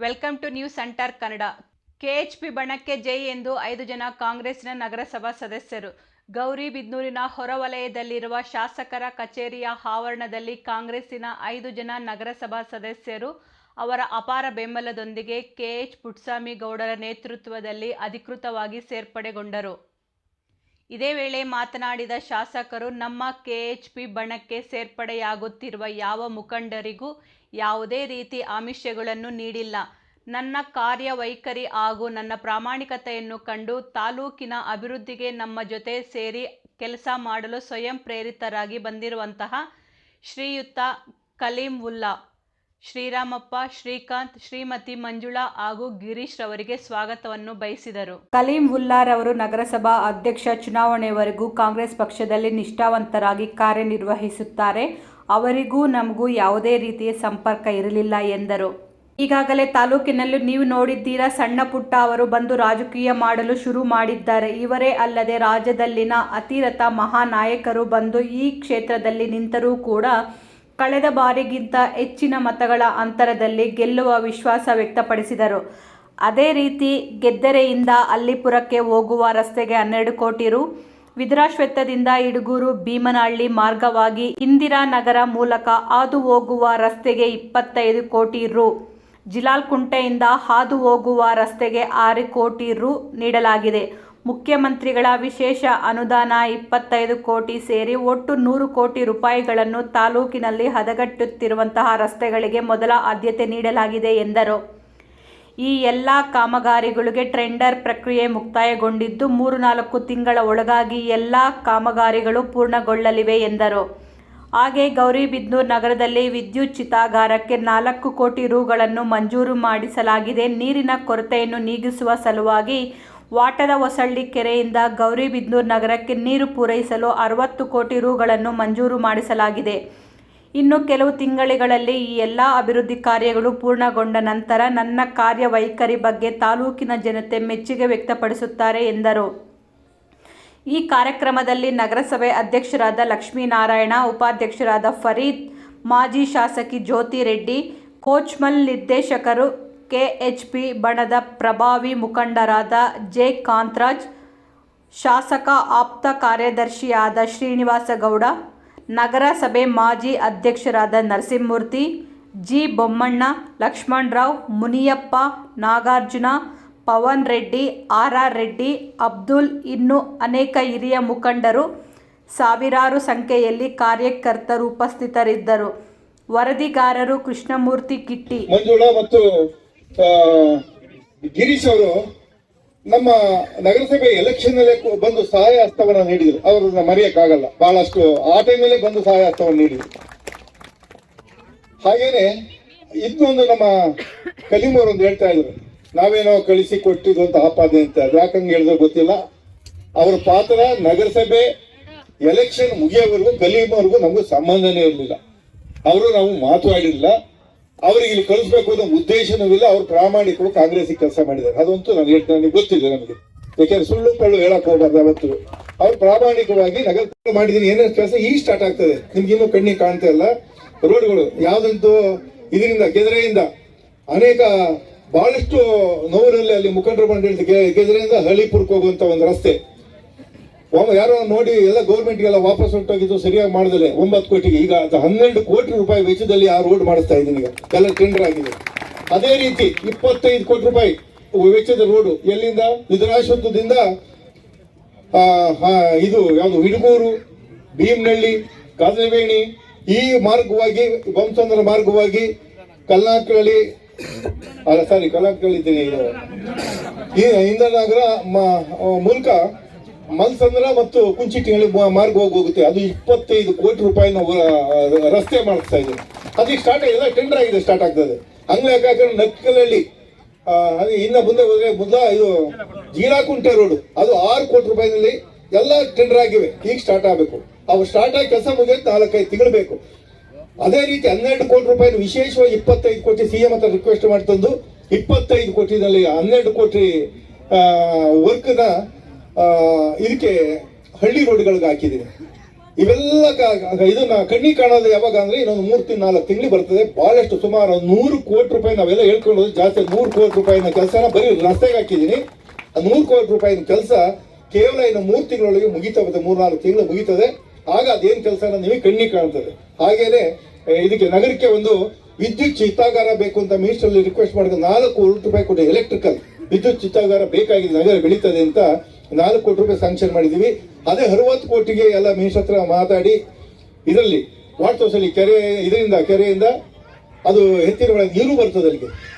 Welcome to news center Kannada. KHP ಬಣಕ್ಕೆ ಜೈ ಎಂದು 5 ಜನ ಕಾಂಗ್ರೆಸ್ನ ನಗರಸಭಾ ಸದಸ್ಯರು. ಗೌರಿಬಿದನೂರಿನ ಹೊರವಲಯದಲ್ಲಿರುವ ಶಾಸಕರ ಕಚೇರಿಯ ಆವರಣದಲ್ಲಿ ಕಾಂಗ್ರೆಸ್ಸಿನ 5 ಜನ ನಗರಸಭಾ ಸದಸ್ಯರು ಅವರ ಅಪಾರ ಬೆಂಬಲದೊಂದಿಗೆ ಕೆಎಚ್ ಪುಟ್ಟಸ್ವಾಮಿ ಗೌಡರ ನೇತೃತ್ವದಲ್ಲಿ ಅಧಿಕೃತವಾಗಿ ಸೇರ್ಪಡೆಗೊಂಡರು. ಇದೇ ವೇಳೆ ಮಾತನಾಡಿದ ಶಾಸಕರು, ನಮ್ಮ ಕೆಎಚ್ಪಿ ಬಣಕ್ಕೆ ಸೇರ್ಪಡೆಯಾಗುತ್ತಿರುವ ಯಾವ ಮುಖಂಡರಿಗೂ ಯಾವುದೇ ರೀತಿ ಆಮಿಷಗಳನ್ನು ನೀಡಿಲ್ಲ. ನನ್ನ ಕಾರ್ಯವೈಖರಿ ಹಾಗೂ ನನ್ನ ಪ್ರಾಮಾಣಿಕತೆಯನ್ನು ಕಂಡು ತಾಲೂಕಿನ ಅಭಿವೃದ್ಧಿಗೆ ನಮ್ಮ ಜೊತೆ ಸೇರಿ ಕೆಲಸ ಮಾಡಲು ಸ್ವಯಂ ಪ್ರೇರಿತರಾಗಿ ಬಂದಿರುವಂತಹ ಶ್ರೀಯುತ ಕಲೀಮುಲ್ಲಾ, ಶ್ರೀರಾಮಪ್ಪ, ಶ್ರೀಕಾಂತ್, ಶ್ರೀಮತಿ ಮಂಜುಳಾ ಹಾಗೂ ಗಿರೀಶ್ ರವರಿಗೆ ಸ್ವಾಗತವನ್ನು ಬಯಸಿದರು. ಕಲೀಮುಲ್ಲಾರವರು ನಗರಸಭಾ ಅಧ್ಯಕ್ಷ ಚುನಾವಣೆವರೆಗೂ ಕಾಂಗ್ರೆಸ್ ಪಕ್ಷದಲ್ಲಿ ನಿಷ್ಠಾವಂತರಾಗಿ ಕಾರ್ಯನಿರ್ವಹಿಸುತ್ತಾರೆ. ಅವರಿಗೂ ನಮಗೂ ಯಾವುದೇ ರೀತಿಯ ಸಂಪರ್ಕ ಇರಲಿಲ್ಲ ಎಂದರು. ಈಗಾಗಲೇ ತಾಲೂಕಿನಲ್ಲಿ ನೀವು ನೋಡಿದ್ದೀರಾ, ಸಣ್ಣ ಪುಟ್ಟ ಅವರು ಬಂದು ರಾಜಕೀಯ ಮಾಡಲು ಶುರು ಮಾಡಿದ್ದಾರೆ. ಇವರೇ ಅಲ್ಲದೆ ರಾಜ್ಯದಲ್ಲಿನ ಅತಿರಥ ಮಹಾನಾಯಕರು ಬಂದು ಈ ಕ್ಷೇತ್ರದಲ್ಲಿ ನಿಂತರೂ ಕೂಡ ಕಳೆದ ಬಾರಿಗಿಂತ ಹೆಚ್ಚಿನ ಮತಗಳ ಅಂತರದಲ್ಲಿ ಗೆಲ್ಲುವ ವಿಶ್ವಾಸ ವ್ಯಕ್ತಪಡಿಸಿದರು. ಅದೇ ರೀತಿ ಗೆದ್ದರೆಯಿಂದ ಅಲ್ಲಿಪುರಕ್ಕೆ ಹೋಗುವ ರಸ್ತೆಗೆ 12 ಕೋಟಿ ರು, ವಿಧುರಾಶ್ವತ್ಥದಿಂದ ಇಡಗೂರು ಭೀಮನಹಳ್ಳಿ ಮಾರ್ಗವಾಗಿ ಇಂದಿರಾನಗರ ಮೂಲಕ ಹಾದು ಹೋಗುವ ರಸ್ತೆಗೆ 25 ಕೋಟಿ ರು, ಜಿಲಾಲ್ಕುಂಟೆಯಿಂದ ಹಾದು ಹೋಗುವ ರಸ್ತೆಗೆ 6 ಕೋಟಿ ರು ನೀಡಲಾಗಿದೆ. ಮುಖ್ಯಮಂತ್ರಿಗಳ ವಿಶೇಷ ಅನುದಾನ 25 ಕೋಟಿ ಸೇರಿ ಒಟ್ಟು 100 ಕೋಟಿ ರೂಪಾಯಿಗಳನ್ನು ತಾಲೂಕಿನಲ್ಲಿ ಹದಗೆಡುತ್ತಿರುವಂತಹ ರಸ್ತೆಗಳಿಗೆ ಮೊದಲ ಆದ್ಯತೆ ನೀಡಲಾಗಿದೆ ಎಂದರು. ಈ ಎಲ್ಲ ಕಾಮಗಾರಿಗಳಿಗೆ ಟೆಂಡರ್ ಪ್ರಕ್ರಿಯೆ ಮುಕ್ತಾಯಗೊಂಡಿದ್ದು 3-4 ತಿಂಗಳ ಒಳಗಾಗಿ ಎಲ್ಲ ಕಾಮಗಾರಿಗಳು ಪೂರ್ಣಗೊಳ್ಳಲಿವೆ ಎಂದರು. ಹಾಗೆ ಗೌರಿಬಿದನೂರು ನಗರದಲ್ಲಿ ವಿದ್ಯುತ್ ಚಿತಾಗಾರಕ್ಕೆ 4 ಕೋಟಿ ರುಗಳನ್ನು ಮಂಜೂರು ಮಾಡಿಸಲಾಗಿದೆ. ನೀರಿನ ಕೊರತೆಯನ್ನು ನೀಗಿಸುವ ಸಲುವಾಗಿ ವಾಟದ ಹೊಸಳ್ಳಿ ಕೆರೆಯಿಂದ ಗೌರಿಬಿದನೂರು ನಗರಕ್ಕೆ ನೀರು ಪೂರೈಸಲು 60 ಕೋಟಿ ರುಗಳನ್ನು ಮಂಜೂರು ಮಾಡಿಸಲಾಗಿದೆ. ಇನ್ನು ಕೆಲವು ತಿಂಗಳುಗಳಲ್ಲಿ ಈ ಎಲ್ಲ ಅಭಿವೃದ್ಧಿ ಕಾರ್ಯಗಳು ಪೂರ್ಣಗೊಂಡ ನಂತರ ನನ್ನ ಕಾರ್ಯವೈಖರಿ ಬಗ್ಗೆ ತಾಲೂಕಿನ ಜನತೆ ಮೆಚ್ಚುಗೆ ವ್ಯಕ್ತಪಡಿಸುತ್ತಾರೆ ಎಂದರು. ಈ ಕಾರ್ಯಕ್ರಮದಲ್ಲಿ ನಗರಸಭೆ ಅಧ್ಯಕ್ಷರಾದ ಲಕ್ಷ್ಮೀನಾರಾಯಣ, ಉಪಾಧ್ಯಕ್ಷರಾದ ಫರೀದ್, ಮಾಜಿ ಶಾಸಕಿ ಜ್ಯೋತಿ ರೆಡ್ಡಿ, ಕೋಚ್ಮಲ್ ನಿರ್ದೇಶಕರು, ಕೆಎಚ್ಪಿ ಬಣದ ಪ್ರಭಾವಿ ಮುಖಂಡರಾದ ಜೆ ಕಾಂತರಾಜ್, ಶಾಸಕ ಆಪ್ತ ಕಾರ್ಯದರ್ಶಿಯಾದ ಶ್ರೀನಿವಾಸ ಗೌಡ, ನಗರಸಭೆ ಮಾಜಿ ಅಧ್ಯಕ್ಷರಾದ ನರಸಿಂಹಮೂರ್ತಿ, ಜಿ ಬೊಮ್ಮಣ್ಣ, ಲಕ್ಷ್ಮಣರಾವ್, ಮುನಿಯಪ್ಪ, ನಾಗಾರ್ಜುನ, ಪವನ್ ರೆಡ್ಡಿ, ಆರ್ ರೆಡ್ಡಿ, ಅಬ್ದುಲ್, ಇನ್ನೂ ಅನೇಕ ಹಿರಿಯ ಮುಖಂಡರು, ಸಾವಿರಾರು ಸಂಖ್ಯೆಯಲ್ಲಿ ಕಾರ್ಯಕರ್ತರು ಉಪಸ್ಥಿತರಿದ್ದರು. ವರದಿಗಾರರು ಕೃಷ್ಣಮೂರ್ತಿ ಕಿಟ್ಟಿ. ಮಂಜುಳಾ ಮತ್ತು ಗಿರೀಶ್ ಅವರು ನಮ್ಮ ನಗರಸಭೆ ಎಲೆಕ್ಷನ್ ನಲ್ಲಿ ಬಂದು ಸಹಾಯ ಹಸ್ತವನ್ನ ನೀಡಿದ್ರು. ಅವ್ರನ್ನ ಮರೆಯಕ್ಕಾಗಲ್ಲ. ಬಹಳಷ್ಟು ಆ ಟೈಮಲ್ಲೇ ಬಂದು ಸಹಾಯ ಹಸ್ತವನ್ನು ನೀಡಿದ್ರು. ಹಾಗೇನೆ ಇನ್ನೊಂದು ನಮ್ಮ ಕಲೀಮ್ ಅವರು ಒಂದು ಹೇಳ್ತಾ ಇದ್ರು, ನಾವೇನೋ ಕಳಿಸಿ ಕೊಟ್ಟಿದ್ದು ಅಂತ ಆಪಾದನೆ ಅಂತ. ಅದು ಯಾಕಂಗೆ ಹೇಳಿದ್ರು ಗೊತ್ತಿಲ್ಲ. ಅವ್ರ ಪಾತ್ರ ನಗರಸಭೆ ಎಲೆಕ್ಷನ್ ಮುಗಿಯೋವರೆಗೂ ಕಲೀಮ್ ಅವ್ರಿಗೂ ನಮಗೂ ಸಂಬಂಧನೇ ಇರಲಿಲ್ಲ. ಅವರು ನಾವು ಮಾತಾಡಿಲ್ಲ. ಅವ್ರಿಗೆ ಇಲ್ಲಿ ಕಳಿಸ್ಬೇಕು ಅನ್ನೋ ಉದ್ದೇಶನೂ ಇಲ್ಲ. ಅವ್ರು ಪ್ರಾಮಾಣಿಕರು ಕಾಂಗ್ರೆಸ್ಗೆ ಕೆಲಸ ಮಾಡಿದ್ದಾರೆ. ಅದಂತೂ ನಾನು ಹೇಳ್ತೇನೆ, ನನಗೆ ಗೊತ್ತಿದೆ. ನಮಗೆ ಯಾಕೆಂದ್ರೆ ಸುಳ್ಳು ಪಳ್ಳು ಹೇಳಕ್ ಹೋಗ್ಬಾರ್ದು. ಅವತ್ತು ಅವ್ರು ಪ್ರಾಮಾಣಿಕವಾಗಿ ನಗರ ಮಾಡಿದೀನಿ. ಏನೇನು ಕೆಲಸ ಈಗ ಸ್ಟಾರ್ಟ್ ಆಗ್ತದೆ, ನಿಮ್ಗೆ ಇನ್ನೂ ಕಣ್ಣಿಗೆ ಕಾಣ್ತಾ ಇಲ್ಲ. ರೋಡ್ಗಳು ಯಾವ್ದಂತೂ ಇದರಿಂದ ಗೆದರೆಯಿಂದ ಅನೇಕ ಬಹಳಷ್ಟು ನೋವಿನಲ್ಲಿ ಅಲ್ಲಿ ಮುಖಂಡರು ಬಂದು ಹೇಳ್ತಾರೆ, ಗೆದರೆಯಿಂದ ಹಳ್ಳಿಪುರಕ್ಕೆ ಹೋಗುವಂತ ಒಂದು ರಸ್ತೆ ಯಾರೋ ನೋಡಿ ಎಲ್ಲ ಗೌರ್ಮೆಂಟ್ಗೆಲ್ಲ ವಾಪಸ್ ಹೊರಟೋಗಿದ್ದು ಸರಿಯಾಗಿ ಮಾಡಿದ್ರೆ 9 ಕೋಟಿಗೆ ಈಗ 12 ಕೋಟಿ ರೂಪಾಯಿ ವೆಚ್ಚದಲ್ಲಿ ಆ ರೋಡ್ ಮಾಡಿಸ್ತಾ ಇದ್ದೀನಿ. ಈಗ ಎಲ್ಲ ಟೆಂಡರ್ ಆಗಿದೆ. ಅದೇ ರೀತಿ 25 ಕೋಟಿ ರೂಪಾಯಿ ವೆಚ್ಚದ ರೋಡು ಎಲ್ಲಿಂದ ವಿಧುರಾಶ್ವತ್ಥದಿಂದ ಇದು ಯಾವುದು ಇಡಗೂರು, ಭೀಮನಹಳ್ಳಿ, ಕಾಜನವೇಣಿ ಈ ಮಾರ್ಗವಾಗಿ ಬೊಮ್ಮಸಂದ್ರ ಮಾರ್ಗವಾಗಿ ಕಲ್ನಾಕಳ್ಳಿ ಇದ್ದೀನಿ ಇಂದ್ರನಗರ ಮೂಲಕ ಮಲ್ಸಂದ್ರ ಮತ್ತು ಕುಂಚಿಟಿಹಳ್ಳಿ ಮಾರ್ಗ ಹೋಗುತ್ತೆ. ಅದು 25 ಕೋಟಿ ರೂಪಾಯಿನ ರಸ್ತೆ ಮಾಡಿಸ್ತಾ ಇದೆ. ಅದಕ್ಕೆ ಸ್ಟಾರ್ಟ್ ಆಗಿದೆ, ಟೆಂಡರ್ ಆಗಿದೆ, ಸ್ಟಾರ್ಟ್ ಆಗ್ತದೆ. ಹಂಗಾಗಿ ನಕ್ಕಲಹಳ್ಳಿ ಅದು ಇನ್ನ ಮುಂದೆ ಹೋದ್ರೆ ಇದು ಜೀರಾಕುಂಟೆ ರೋಡ್ ಅದು 6 ಕೋಟಿ ರೂಪಾಯಿನಲ್ಲಿ ಎಲ್ಲ ಟೆಂಡರ್ ಆಗಿವೆ. ಈಗ ಸ್ಟಾರ್ಟ್ ಆಗಬೇಕು. ಅವು ಸ್ಟಾರ್ಟ್ ಆಗಿ ಕೆಲಸ ಮುಗಿಯೋದು 4-5 ತಿಂಗಳು ಬೇಕು. ಅದೇ ರೀತಿ 12 ಕೋಟಿ ರೂಪಾಯಿ ವಿಶೇಷವಾಗಿ 25 ಕೋಟಿ ಸಿಎಂ ಹತ್ರ ರಿಕ್ವೆಸ್ಟ್ ಮಾಡ್ತಂದು 25 ಕೋಟಿನಲ್ಲಿ 12 ಕೋಟಿ ವರ್ಕ್ನ ಇದಕ್ಕೆ ಹಳ್ಳಿ ರೋಡ್ಗಳಿಗೆ ಹಾಕಿದ್ದೀನಿ. ಇವೆಲ್ಲ ಇದನ್ನ ಕಣ್ಣಿಗೆ ಕಾಣೋದು ಯಾವಾಗ ಅಂದ್ರೆ ಇನ್ನೊಂದು 3-4 ತಿಂಗಳು ಬರ್ತದೆ. ಬಹಳಷ್ಟು ಸುಮಾರು 100 ಕೋಟಿ ರೂಪಾಯಿ ನಾವೆಲ್ಲ ಹೇಳ್ಕೊಳ್ಳೋದು ಜಾಸ್ತಿ. 100 ಕೋಟಿ ರೂಪಾಯಿನ ಕೆಲಸನ ಬರೀ ರಸ್ತೆಗೆ ಹಾಕಿದ್ದೀನಿ. 100 ಕೋಟಿ ರೂಪಾಯಿನ ಕೆಲಸ ಕೇವಲ ಇನ್ನು 3 ತಿಂಗಳೊಳಗೆ ಮುಗಿತಾ ಬರ್ತದೆ, 3-4 ತಿಂಗಳು ಮುಗಿತದೆ. ಆಗ ಅದೇನ್ ಕೆಲಸನ ನಿಮಗೆ ಕಣ್ಣಿಗೆ ಕಾಣ್ತದೆ. ಹಾಗೇನೆ ಇದಕ್ಕೆ ನಗರಕ್ಕೆ ಒಂದು ವಿದ್ಯುತ್ ಚಿತ್ತಾಗಾರ ಬೇಕು ಅಂತ ಮಿನಿಸ್ಟರ್ ರಿಕ್ವೆಸ್ಟ್ ಮಾಡಿದ 4 ಕೋಟಿ ರೂಪಾಯಿ ಕೊಟ್ಟು ಎಲೆಕ್ಟ್ರಿಕಲ್ ವಿದ್ಯುತ್ ಚಿತ್ತಾಗಾರ ಬೇಕಾಗಿದೆ, ನಗರ ಬೆಳೀತದೆ ಅಂತ 4 ಕೋಟಿ ರೂಪಾಯಿ ಸ್ಯಾಂಕ್ಷನ್ ಮಾಡಿದೀವಿ. ಅದೇ 60 ಕೋಟಿಗೆ ಎಲ್ಲ ಮಿನಿಸ್ಟರ್ ಹತ್ರ ಮಾತಾಡಿ ಇದರಲ್ಲಿ ವಾಟರ್ ಸೋರ್ಸಲ್ಲಿ ಕೆರೆಯಿಂದ ಅದು ಎತ್ತಿನ ಒಳಗೆ ನೀರು ಬರ್ತದೆ,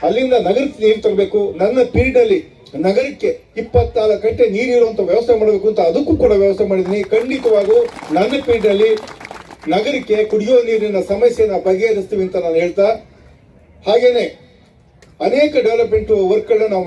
ಅಲ್ಲಿಂದ ನಗರಕ್ಕೆ ನೀರು ತರಬೇಕು. ನನ್ನ ಪೀರಿಯಡ್ ಅಲ್ಲಿ ನಗರಕ್ಕೆ 24 ಗಂಟೆ ನೀರಿರುವಂತ ವ್ಯವಸ್ಥೆ ಮಾಡಬೇಕು ಅಂತ ಅದಕ್ಕೂ ಕೂಡ ವ್ಯವಸ್ಥೆ ಮಾಡಿದ್ದೀನಿ. ಖಂಡಿತವಾಗೂ ನನ್ನ ಪೀರಿಯಡ್ ಅಲ್ಲಿ ನಗರಕ್ಕೆ ಕುಡಿಯುವ ನೀರಿನ ಸಮಸ್ಯೆನ ಬಗೆಹರಿಸ್ತೀವಿ ಅಂತ ನಾನು ಹೇಳ್ತಾ, ಹಾಗೇನೆ ಅನೇಕ ಡೆವಲಪ್ಮೆಂಟ್ ವರ್ಕ್ ಗಳನ್ನ ನಾವು